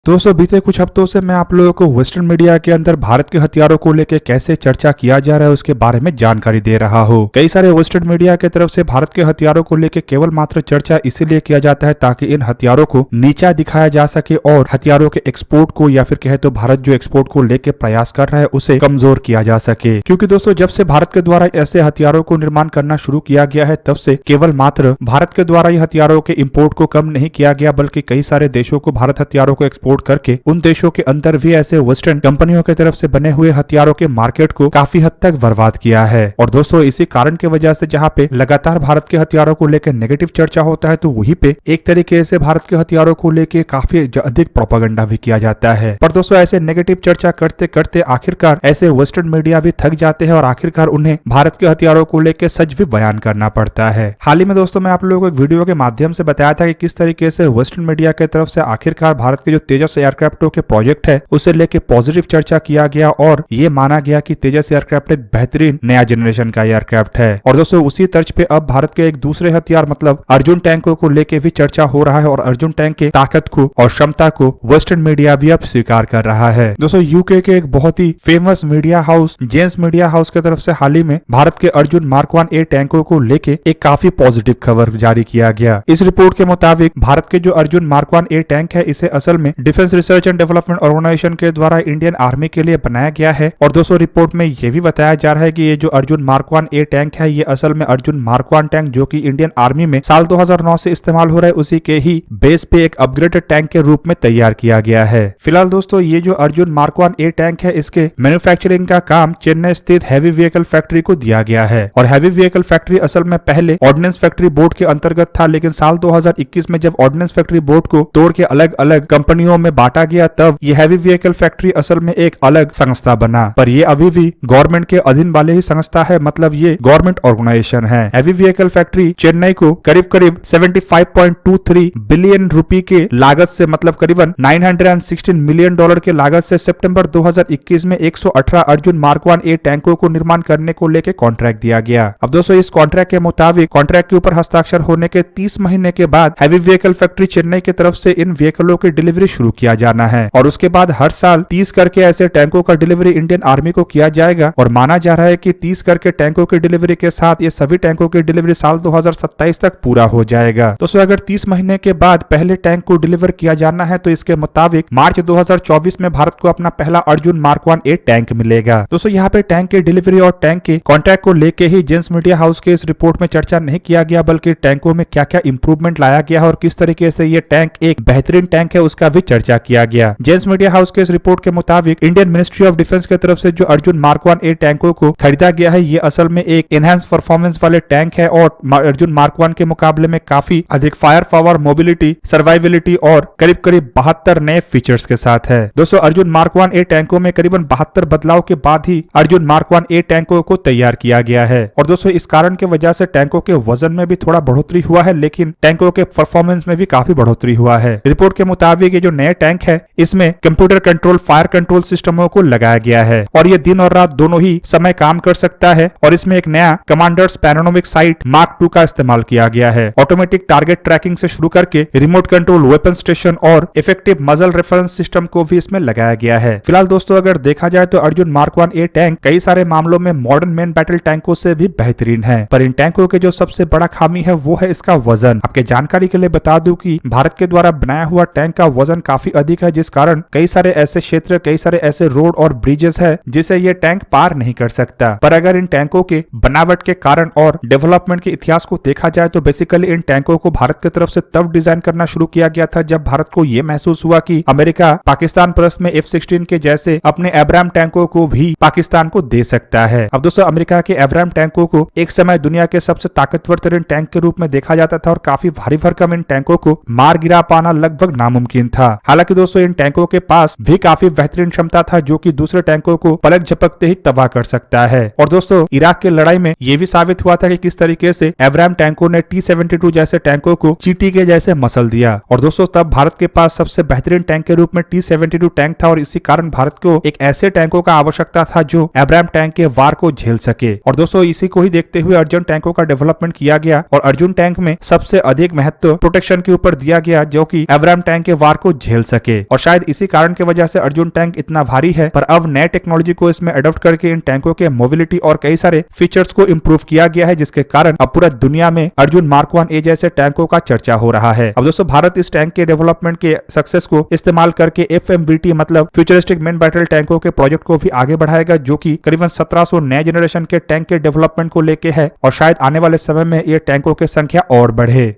दोस्तों बीते कुछ हफ्तों से मैं आप लोगों को वेस्टर्न मीडिया के अंदर भारत के हथियारों को लेकर कैसे चर्चा किया जा रहा है उसके बारे में जानकारी दे रहा हूं। कई सारे वेस्टर्न मीडिया की तरफ से भारत के हथियारों को लेकर केवल मात्र चर्चा इसीलिए किया जाता है ताकि इन हथियारों को नीचा दिखाया जा सके और हथियारों के एक्सपोर्ट को या फिर कहे तो भारत जो एक्सपोर्ट को लेकर प्रयास कर रहा है उसे कमजोर किया जा सके। क्योंकि दोस्तों जब से भारत के द्वारा ऐसे हथियारों को निर्माण करना शुरू किया गया है तब से केवल मात्र भारत के द्वारा ही हथियारों के इम्पोर्ट को कम नहीं किया गया बल्कि कई सारे देशों को भारत हथियारों को एक्सपोर्ट करके उन देशों के अंदर भी ऐसे वेस्टर्न कंपनियों की तरफ से बने हुए हथियारों के मार्केट को काफी हद तक बर्बाद किया है। और दोस्तों इसी कारण की वजह से जहां पे लगातार भारत के हथियारों को लेकर नेगेटिव चर्चा होता है तो वहीं पे एक तरीके से भारत के हथियारों को लेकर काफी अधिक प्रोपेगेंडा भी किया जाता है। पर दोस्तों ऐसे नेगेटिव चर्चा करते करते आखिरकार ऐसे वेस्टर्न मीडिया भी थक जाते हैं और आखिरकार उन्हें भारत के हथियारों को लेकर सच भी बयान करना पड़ता है। हाल ही में दोस्तों मैं आप लोगों को एक वीडियो के माध्यम से बताया था कि किस तरीके से वेस्टर्न मीडिया की तरफ से आखिरकार भारत के जो तेजस एयरक्राफ्टों के प्रोजेक्ट है उसे लेके पॉजिटिव चर्चा किया गया और ये माना गया कि तेजस एयरक्राफ्ट एक बेहतरीन नया जनरेशन का एयरक्राफ्ट है। और दोस्तों उसी तर्ज पे अब भारत के एक दूसरे हथियार मतलब अर्जुन टैंकों को लेके भी चर्चा हो रहा है और अर्जुन टैंक के ताकत को और क्षमता को वेस्टर्न मीडिया भी अब स्वीकार कर रहा है। दोस्तों यूके के एक बहुत ही famous media house James media house की तरफ से हाल ही में भारत के अर्जुन मार्क 1A टैंकों को लेके एक काफी पॉजिटिव खबर जारी किया गया। इस रिपोर्ट के मुताबिक भारत के जो अर्जुन मार्क 1A टैंक है इसे असल में defence research and development organisation के द्वारा इंडियन आर्मी के लिए बनाया गया है। और दोस्तों रिपोर्ट में यह भी बताया जा रहा है कि ये जो अर्जुन मार्क 1A टैंक है ये असल में अर्जुन मार्क 1 टैंक जो कि इंडियन आर्मी में साल 2009 से इस्तेमाल हो रहा है उसी के ही बेस पे एक अपग्रेडेड टैंक के रूप में तैयार किया गया है। फिलहाल दोस्तों ये जो अर्जुन मार्क 1A टैंक है इसके मैन्युफैक्चरिंग का काम चेन्नई स्थित हैवी व्हीकल फैक्ट्री को दिया गया है। और हैवी व्हीकल फैक्ट्री असल में पहले ऑर्डिनेंस फैक्ट्री बोर्ड के अंतर्गत था लेकिन साल 2021 में जब ऑर्डिनेंस फैक्ट्री बोर्ड को तोड़ के अलग अलग कंपनियों में बांटा गया तब ये हैवी व्हीकल फैक्ट्री असल में एक अलग संस्था बना। पर ये अभी भी गवर्नमेंट के अधीन वाले ही संस्था है मतलब ये गवर्नमेंट ऑर्गेनाइजेशन है। हैवी व्हीकल फैक्ट्री चेन्नई को करीब करीब 75.23 बिलियन रुपए के लागत से मतलब करीबन $916 मिलियन के लागत से सितंबर 2021 में 118 अर्जुन मार्क 1A टैंकों को निर्माण करने को लेकर कॉन्ट्रैक्ट दिया गया। अब दोस्तों इस कॉन्ट्रैक्ट के मुताबिक कॉन्ट्रैक्ट के ऊपर हस्ताक्षर होने के 30 महीने के बाद हैवी व्हीकल फैक्ट्री चेन्नई की तरफ से इन व्हीकलों की डिलीवरी शुरू किया जाना है और उसके बाद हर साल 30 करके ऐसे टैंकों का डिलीवरी इंडियन आर्मी को किया जाएगा। और माना जा रहा है कि 30 करके टैंकों की डिलीवरी के साथ ये सभी टैंकों की डिलीवरी साल 2027 तक पूरा हो जाएगा। दोस्तों अगर 30 महीने के बाद पहले टैंक को डिलीवर किया जाना है तो इसके मुताबिक मार्च 2024 में भारत को अपना पहला अर्जुन मार्क 1A टैंक मिलेगा। दोस्तों यहाँ पे टैंक की डिलीवरी और टैंक के कॉन्ट्रैक्ट को लेके ही जेम्स मीडिया हाउस के इस रिपोर्ट में चर्चा नहीं किया गया बल्कि टैंकों में क्या क्या इंप्रूवमेंट लाया गया है और किस तरीके से ये टैंक एक बेहतरीन टैंक है उसका भी चर्चा किया गया। जेम्स मीडिया हाउस के इस रिपोर्ट के मुताबिक इंडियन मिनिस्ट्री ऑफ डिफेंस की तरफ से जो अर्जुन मार्क 1A टैंकों को खरीदा गया है ये असल में एक एनहांस परफॉर्मेंस वाले टैंक है और अर्जुन मार्क 1 के मुकाबले में काफी अधिक फायर पावर, मोबिलिटी, सर्वाइविलिटी और करीब करीब 72 नए फीचर्स के साथ है। दोस्तों अर्जुन मार्क 1A टैंकों में करीबन 72 बदलाव के बाद ही अर्जुन मार्क 1A टैंकों को तैयार किया गया है। और दोस्तों इस कारण की वजह से टैंकों के वजन में भी थोड़ा बढ़ोतरी हुआ है लेकिन टैंकों के परफॉर्मेंस में भी काफी बढ़ोतरी हुआ है। रिपोर्ट के मुताबिक ये जो नए टैंक है इसमें कंप्यूटर कंट्रोल फायर कंट्रोल सिस्टमों को लगाया गया है और ये दिन और रात दोनों ही समय काम कर सकता है। और इसमें एक नया कमांडर्स पैनोरामिक साइट मार्क 2 का इस्तेमाल किया गया है। ऑटोमेटिक टारगेट ट्रैकिंग से शुरू करके रिमोट कंट्रोल वेपन स्टेशन और इफेक्टिव मजल रेफरेंस सिस्टम को भी इसमें लगाया गया है। फिलहाल दोस्तों अगर देखा जाए तो अर्जुन मार्क 1A टैंक कई सारे मामलों में मॉडर्न मेन बैटल टैंकों से भी बेहतरीन है पर इन टैंकों के जो सबसे बड़ा खामी है वो है इसका वजन। आपके जानकारी के लिए बता दूं कि भारत के द्वारा बनाया हुआ टैंक का वजन काफी अधिक है जिस कारण कई सारे ऐसे क्षेत्र, कई सारे ऐसे रोड और ब्रिजेस है जिसे ये टैंक पार नहीं कर सकता। पर अगर इन टैंकों के बनावट के कारण और डेवलपमेंट के इतिहास को देखा जाए तो बेसिकली इन टैंकों को भारत की तरफ से तब डिजाइन करना शुरू किया गया था जब भारत को यह महसूस हुआ कि अमेरिका पाकिस्तान परस्त में F-16 के जैसे अपने एब्राम टैंकों को भी पाकिस्तान को दे सकता है। अब दोस्तों अमेरिका के एब्राम टैंकों को एक समय दुनिया के सबसे ताकतवर तरीन टैंक के रूप में देखा जाता था और काफी भारी भरकम इन टैंकों को मार गिरा पाना लगभग नामुमकिन था। हालांकि दोस्तों इन टैंकों के पास भी काफी बेहतरीन क्षमता था जो कि दूसरे टैंकों को पलक झपकते ही तबाह कर सकता है। और दोस्तों इराक के लड़ाई में यह भी साबित हुआ था कि किस तरीके से एब्राम टैंकों ने T-72 जैसे टैंकों को चींटी के जैसे मसल दिया। और दोस्तों तब भारत के पास सबसे बेहतरीन टैंक के रूप में T-72 टैंक था और इसी कारण भारत को एक ऐसे टैंकों का आवश्यकता था जो एब्राम टैंक के वार को झेल सके। और दोस्तों इसी को ही देखते हुए अर्जुन टैंकों का डेवलपमेंट किया गया और अर्जुन टैंक में सबसे अधिक महत्व प्रोटेक्शन के ऊपर दिया गया जो कि एब्राम टैंक के वार को झेल झेल सके। और शायद इसी कारण की वजह से अर्जुन टैंक इतना भारी है, पर अब नए टेक्नोलॉजी को इसमें अडॉप्ट करके इन टैंकों के मोबिलिटी और कई सारे फीचर्स को इंप्रूव किया गया है, जिसके कारण अब पूरा दुनिया में अर्जुन मार्क 1A जैसे टैंकों का चर्चा हो रहा है। अब दोस्तों भारत इस टैंक के डेवलपमेंट के सक्सेस को इस्तेमाल करके FMVT मतलब फ्यूचरिस्टिक मेन बैटल टैंकों के प्रोजेक्ट को भी आगे बढ़ाएगा, जो कि करीबन 1700 नए जनरेशन के टैंक के डेवलपमेंट को लेके है और शायद आने वाले समय में ये टैंकों की संख्या और बढ़े।